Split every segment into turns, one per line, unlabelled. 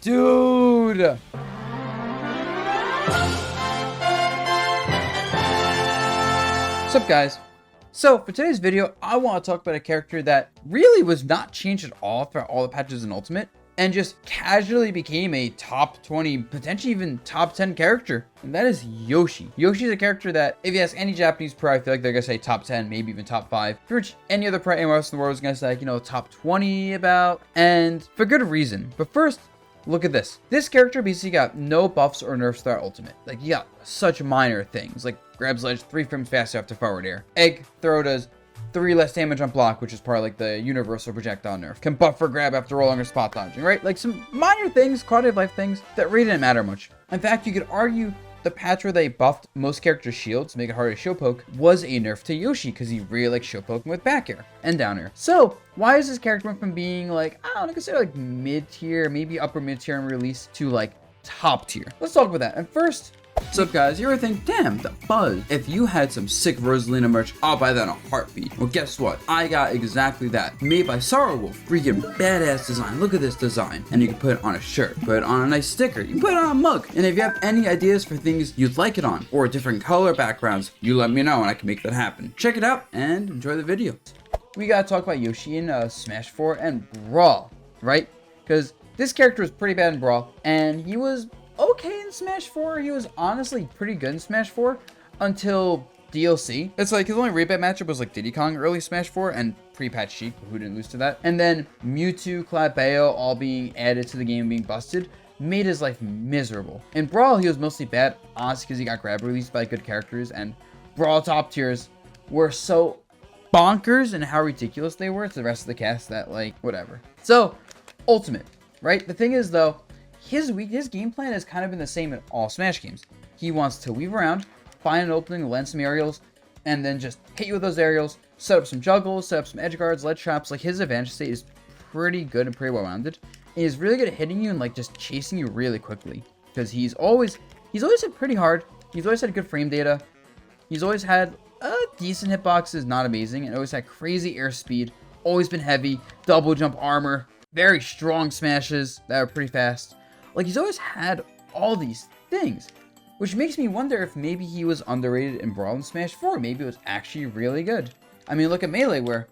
Dude. What's up, guys? So for today's video, I want to talk about a character that really was not changed at all throughout all the patches in Ultimate and just casually became a top 20, potentially even top 10 character, and that is Yoshi. Yoshi is a character that, if you ask any Japanese pro, I feel like they're gonna say top 10, maybe even top 5. For any other pro anywhere else in the world is gonna say, like, you know, top 20 about, and for good reason. But first, look at this. This character basically got no buffs or nerfs throughout Ultimate. Like, you got such minor things, like grabs ledge 3 frames faster after forward air. Egg throw does 3 less damage on block, which is part of like the universal projectile nerf. Can buff for grab after rolling or spot dodging, right? Like some minor things, quality of life things that really didn't matter much. In fact, you could argue the patch where they buffed most characters' shields to make it harder to shield poke was a nerf to Yoshi because he really likes shield poking with back air and down air. So why is this character went from being like, I don't know, consider like mid tier, maybe upper mid tier in release to like top tier? Let's talk about that. And first, what's up, guys? You ever think, damn, the buzz. If you had some sick Rosalina merch, I'll buy that in a heartbeat. Well, guess what? I got exactly that. Made by Sorrow Wolf. Freaking badass design. Look at this design. And you can put it on a shirt, put it on a nice sticker, you can put it on a mug. And if you have any ideas for things you'd like it on, or different color backgrounds, you let me know and I can make that happen. Check it out and enjoy the video. We gotta talk about Yoshi in Smash 4 and Brawl, right? Because this character was pretty bad in Brawl, and he was okay in Smash 4. He was honestly pretty good in Smash 4 until DLC. It's like his only rebate matchup was like Diddy Kong early Smash 4 and pre-patch Sheik, who didn't lose to that. And then Mewtwo, Cloud all being added to the game, being busted, made his life miserable. In Brawl, he was mostly bad, honestly, because he got grab released by good characters, and Brawl top tiers were so bonkers and how ridiculous they were to the rest of the cast that, like, whatever. So, Ultimate, right? The thing is, though, his game plan has kind of been the same in all Smash games. He wants to weave around, find an opening, land some aerials, and then just hit you with those aerials, set up some juggles, set up some edge guards, ledge traps. Like, his advantage state is pretty good and pretty well-rounded. And he's really good at hitting you and, like, just chasing you really quickly. Because he's always hit pretty hard. He's always had good frame data. He's always had decent hitboxes, not amazing, and always had crazy airspeed. Always been heavy, double jump armor, very strong smashes that are pretty fast. Like, he's always had all these things, which makes me wonder if maybe he was underrated in Brawl and Smash 4. Maybe it was actually really good. I mean, look at Melee, where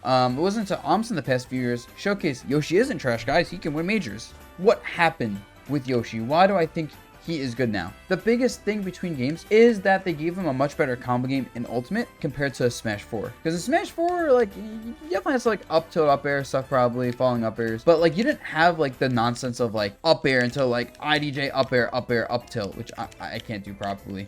it wasn't until AMS in the past few years showcased Yoshi isn't trash, guys. He can win majors. What happened with Yoshi? Why do I think he is good now? The biggest thing between games is that they gave him a much better combo game in Ultimate compared to Smash 4. Because in Smash 4, like, you definitely have to, like, up tilt, up air stuff, probably, falling up airs. But, like, you didn't have, like, the nonsense of, like, up air until, like, IDJ up air, up tilt, which I can't do properly.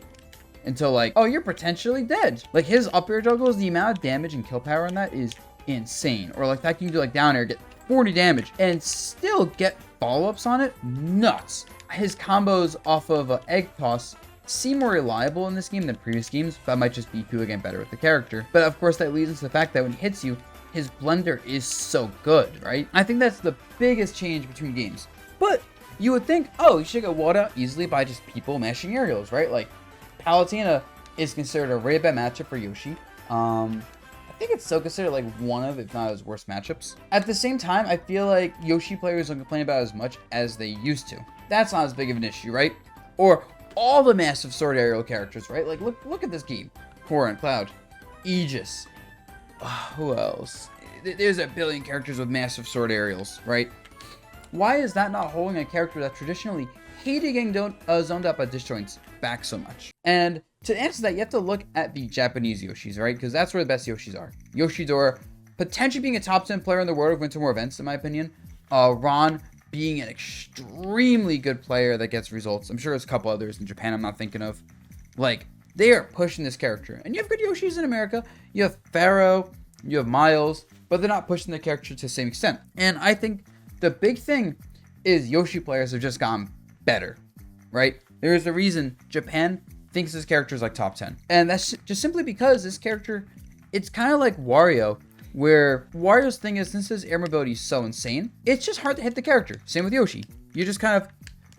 Until, like, oh, you're potentially dead. Like, his up air juggles, the amount of damage and kill power on that is insane. Or, like, that you can do, like, down air, get 40 damage, and still get follow-ups on it. Nuts. His combos off of egg toss seem more reliable in this game than previous games. That might just be people getting better with the character. But of course, that leads into the fact that when he hits you, his blender is so good, right? I think that's the biggest change between games. But you would think, oh, you should get walled out easily by just people mashing aerials, right? Like, Palutena is considered a really bad matchup for Yoshi. I think it's still considered like one of, if not his worst matchups. At the same time, I feel like Yoshi players don't complain about it as much as they used to. That's not as big of an issue, right? Or all the massive sword aerial characters, right? Like, look at this game. Korra and Cloud, Aegis. Who else? There's a billion characters with massive sword aerials, right? Why is that not holding a character that traditionally hated getting zoned up at disjoints back so much? And to answer that, you have to look at the Japanese Yoshis, right? Because that's where the best Yoshis are. Yoshidora, potentially being a top 10 player in the world of Winter War events, in my opinion. Ron being an extremely good player that gets results. I'm sure there's a couple others in Japan I'm not thinking of. Like, they are pushing this character. And you have good Yoshis in America. You have Pharaoh, you have Miles, but they're not pushing the character to the same extent. And I think the big thing is Yoshi players have just gotten better, right? There is a reason Japan thinks this character is like top 10. And that's just simply because this character, it's kind of like Wario, where Wario's thing is, since his air mobility is so insane, it's just hard to hit the character. Same with Yoshi. You just kind of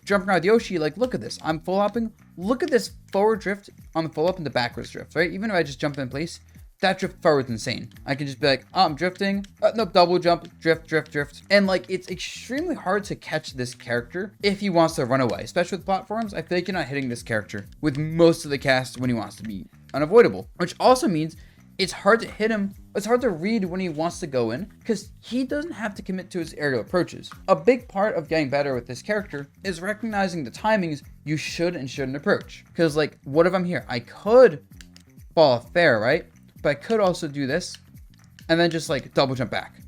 jump around with Yoshi, like, look at this. I'm full hopping. Look at this forward drift on the full up and the backwards drift, right? Even if I just jump in place, that drift forward's insane. I can just be like, oh, I'm drifting. Nope, double jump, drift, drift, drift. And like, it's extremely hard to catch this character if he wants to run away, especially with platforms. I feel like you're not hitting this character with most of the cast when he wants to be unavoidable, which also means it's hard to hit him. It's hard to read when he wants to go in because he doesn't have to commit to his aerial approaches. A big part of getting better with this character is recognizing the timings you should and shouldn't approach. Because like, what if I'm here? I could fall off fair, right? But I could also do this and then just like double jump back.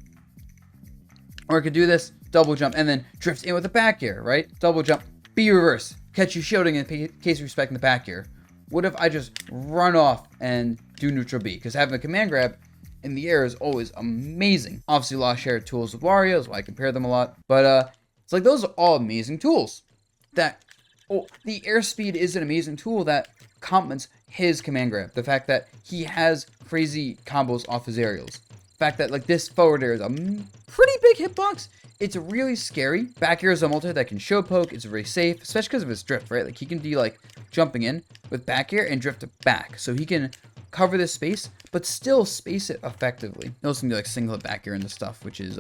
Or I could do this, double jump, and then drift in with a back air, right? Double jump, B reverse, catch you shielding in case you're respecting the back air. What if I just run off and do neutral B? Because having a command grab in the air is always amazing. Obviously, a lot of shared tools with Wario is why I compare them a lot. But it's like those are all amazing tools. The airspeed is an amazing tool that complements his command grab. The fact that he has crazy combos off his aerials. The fact that like this forward air is a pretty big hitbox. It's really scary. Back air is a multi that can show poke. It's very safe, especially because of his drift, right? Like he can be like jumping in with back air and drift back. So he can cover this space, but still space it effectively. He also can do like single back air and the stuff, which is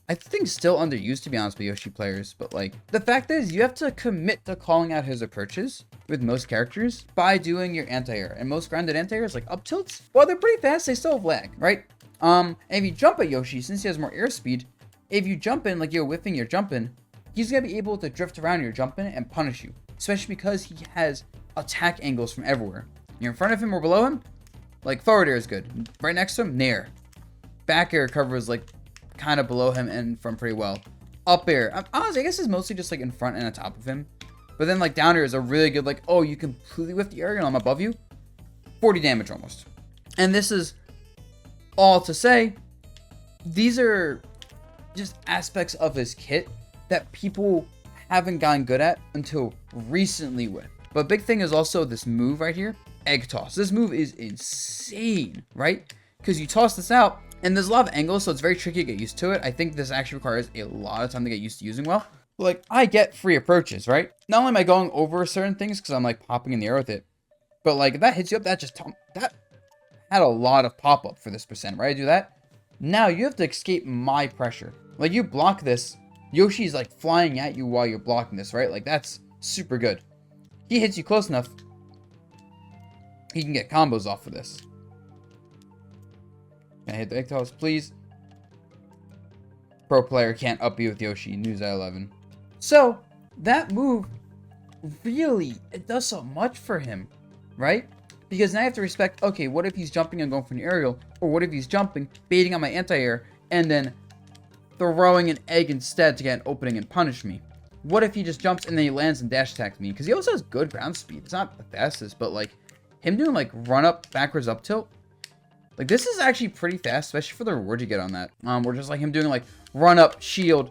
I think still underused, to be honest, by Yoshi players. But like the fact is you have to commit to calling out his approaches with most characters by doing your anti-air. And most grounded anti-airs, like up tilts, while they're pretty fast, they still have lag, right? And if you jump at Yoshi, since he has more airspeed, if you jump in like you're whiffing your jump in, he's gonna be able to drift around your jump in and punish you. Especially because he has attack angles from everywhere. You're in front of him or below him, like forward air is good. Right next to him, nair. Back air covers like kind of below him and from pretty well. Up air, honestly, I guess it's mostly just like in front and on top of him. But then like down air is a really good like, oh, you completely whiff the air and I'm above you. 40 damage almost. And this is all to say, these are just aspects of his kit that people haven't gotten good at until recently with. But big thing is also this move right here, egg toss. This move is insane, right? Because you toss this out and there's a lot of angles, so it's very tricky to get used to it. I think this actually requires a lot of time to get used to using well. Like, I get free approaches, right? Not only am I going over certain things because I'm like popping in the air with it, but like if that hits you up, that had a lot of pop up for this percent, right? I do that. Now you have to escape my pressure. Like you block this, Yoshi's like flying at you while you're blocking this, right? Like that's super good. He hits you close enough, he can get combos off of this. Can I hit the egg toss, please? Pro player can't up you with Yoshi. News at 11. So that move really, it does so much for him, right? Because now I have to respect, okay, what if he's jumping and going for an aerial? Or what if he's jumping, baiting on my anti-air, and then throwing an egg instead to get an opening and punish me? What if he just jumps and then he lands and dash attacks me? Because he also has good ground speed. It's not the fastest, but like him doing like run up, backwards up tilt. Like this is actually pretty fast, especially for the reward you get on that. We're just like him doing like run up, shield,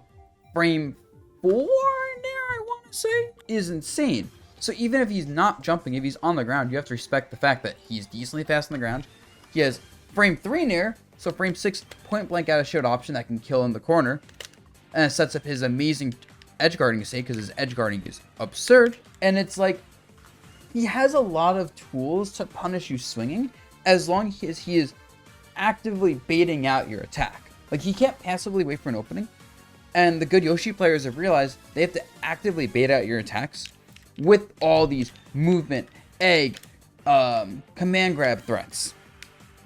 frame 4 in there, I want to say, is insane. So even if he's not jumping, if he's on the ground, you have to respect the fact that he's decently fast on the ground. He has frame 3 in air, so frame 6 point blank out of shield option that can kill in the corner. And it sets up his amazing edge guarding state because his edge guarding is absurd. And it's like, he has a lot of tools to punish you swinging as long as he is actively baiting out your attack. Like he can't passively wait for an opening. And the good Yoshi players have realized they have to actively bait out your attacks with all these movement, egg, command grab threats.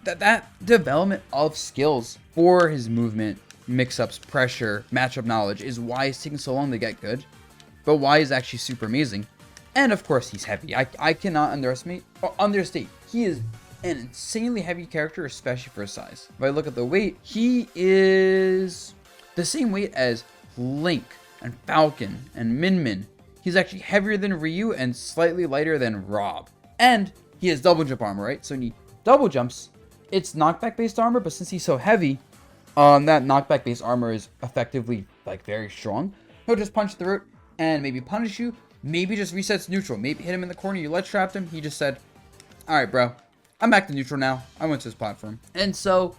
That development of skills for his movement, mix-ups, pressure, matchup knowledge is why it's taking so long to get good, but why he's actually super amazing. And of course he's heavy. I cannot underestimate or understate. He is an insanely heavy character, especially for his size. If I look at the weight, he is the same weight as Link and Falcon and Min Min. He's actually heavier than Ryu and slightly lighter than Rob. And he has double jump armor, right? So when he double jumps, it's knockback based armor, but since he's so heavy, that knockback based armor is effectively like very strong. He'll just punch through it and maybe punish you, maybe just resets neutral, maybe hit him in the corner, you ledge trapped him, he just said, alright bro, I'm back to neutral now, I went to his platform. And so,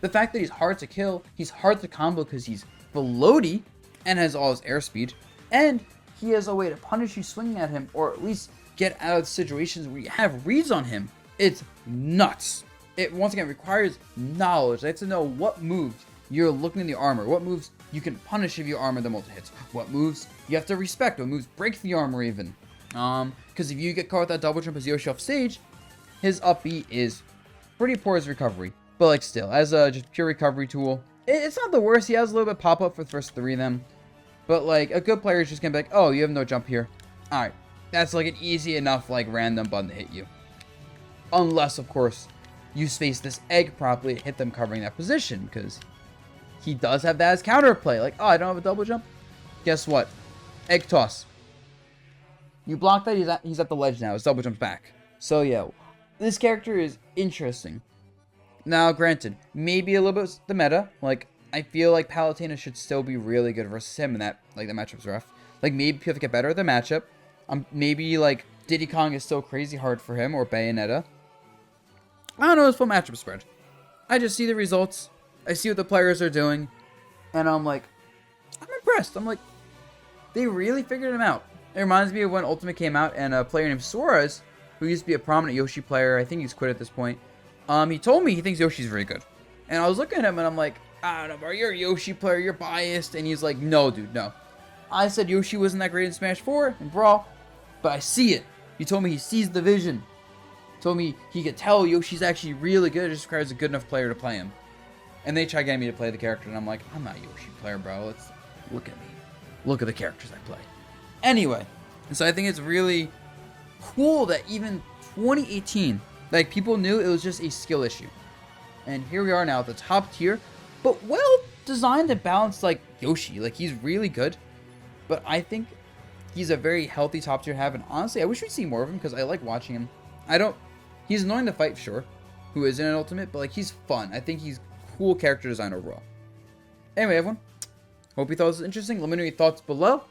the fact that he's hard to kill, he's hard to combo because he's floaty and has all his airspeed, and he has a way to punish you swinging at him, or at least get out of situations where you have reads on him. It's nuts. it once again requires knowledge. They have to know what moves you're looking in the armor, what moves you can punish if you armor the multi-hits, what moves you have to respect, what moves break the armor even. Because if you get caught with that double jump as Yoshi off stage, his up B is pretty poor as recovery. But like still, as a just pure recovery tool, it's not the worst. He has a little bit pop up for the first 3 of them. But like a good player is just gonna be like, oh, you have no jump here. Alright. That's like an easy enough like random button to hit you. Unless of course you space this egg properly to hit them covering that position, because he does have that as counterplay. Like, oh, I don't have a double jump. Guess what? Egg toss. You block that, he's at the ledge now. His double jump's back. So yeah, this character is interesting. Now, granted, maybe a little bit the meta. Like, I feel like Palutena should still be really good versus him, and that like the matchup's rough. Like maybe people have to get better at the matchup. Maybe like Diddy Kong is still crazy hard for him, or Bayonetta. I don't know his full matchup spread. I just see the results. I see what the players are doing, and I'm like, I'm impressed. I'm like, they really figured him out. It reminds me of when Ultimate came out, and a player named Suarez, who used to be a prominent Yoshi player, I think he's quit at this point, he told me he thinks Yoshi's very good. And I was looking at him, and I'm like, I don't know, bro, you're a Yoshi player, you're biased. And he's like, no, dude, no. I said Yoshi wasn't that great in Smash 4 and Brawl, but I see it. He told me he sees the vision. He told me he could tell Yoshi's actually really good. It just requires a good enough player to play him. And they try getting me to play the character, and I'm like, I'm not a Yoshi player, bro. Let's look at me. Look at the characters I play. Anyway, and so I think it's really cool that even 2018, like, people knew it was just a skill issue. And here we are now at the top tier, but well designed and balanced like Yoshi. Like, he's really good, but I think he's a very healthy top tier to have. And honestly, I wish we'd see more of him, because I like watching him. He's annoying to fight, sure, who isn't an ultimate, but like, he's fun. I think he's cool character design overall. Anyway, everyone, hope you thought this was interesting. Let me know your thoughts below,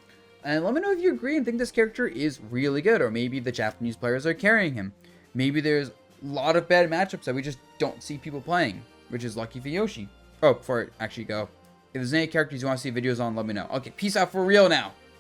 and let me know if you agree and think this character is really good, or maybe the Japanese players are carrying him. Maybe there's a lot of bad matchups that we just don't see people playing, which is lucky for Yoshi. Oh, before I actually go, if there's any characters you want to see videos on, let me know. Okay, peace out for real now.